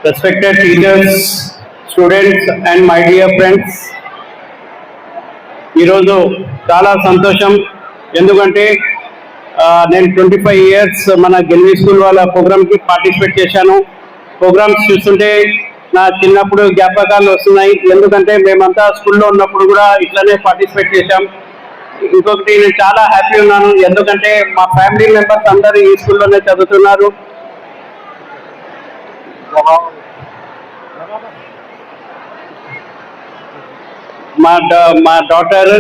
respected teachers, students and my dear friends, ఈరోజు చాలా సంతోషం. ఎందుకంటే నేను 25 years మన గెల్వీ స్కూల్ వాళ్ళ ప్రోగ్రామ్కి పార్టిసిపేట్ చేశాను. ప్రోగ్రామ్స్ చూస్తుంటే నా చిన్నప్పుడు జ్ఞాపకాలు వస్తున్నాయి. ఎందుకంటే మేమంతా స్కూల్లో ఉన్నప్పుడు కూడా ఇట్లానే పార్టిసిపేట్ చేశాం. ఇంకొకటి నేను చాలా హ్యాపీ ఉన్నాను, ఎందుకంటే మా ఫ్యామిలీ మెంబర్స్ అందరూ ఈ స్కూల్లోనే చదువుతున్నారు. మా డాటర్,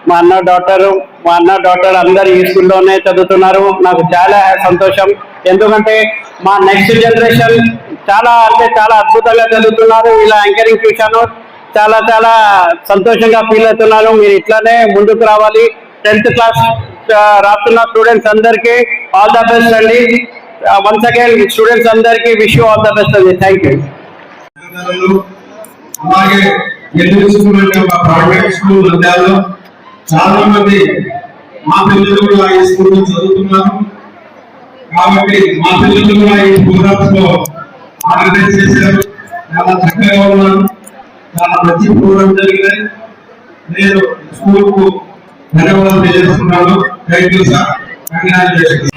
మా అన్న డాటర్ అందరు ఈ స్కూల్లోనే చదువుతున్నారు. నాకు చాలా సంతోషం, ఎందుకంటే మా నెక్స్ట్ జనరేషన్ చాలా అద్భుతంగా చదువుతున్నారు. ఇలా యాంకరింగ్ చూశాను, చాలా సంతోషంగా ఫీల్ అవుతున్నాను. మీరు ఇట్లానే ముందుకు రావాలి. 10th క్లాస్ రాస్తున్న స్టూడెంట్స్ అందరికీ ఆల్ ద బెస్ట్ అండి. వన్స్ అగైన్ స్టూడెంట్స్ అందరికీ wish you all the best అండి. Thank you. ప్రైవేట్ స్కూల్ నంద్యాలలో చాలా మంది మా పిల్లలు కూడా ఈ స్కూల్లో చదువుతున్నారు. కాబట్టి మా పిల్లలు కూడా ఈ ప్రోగ్రామ్స్ లో ఆర్గనైజ్ చేశారు. చాలా చక్కగా ఉన్నారు, చాలా మంచి ప్రోగ్రామ్ జరిగినాయి. నేను స్కూల్ కు ధన్యవాదాలు తెలియజేస్తున్నాను. Thank you sir. కంగ్రాచులేషన్స్.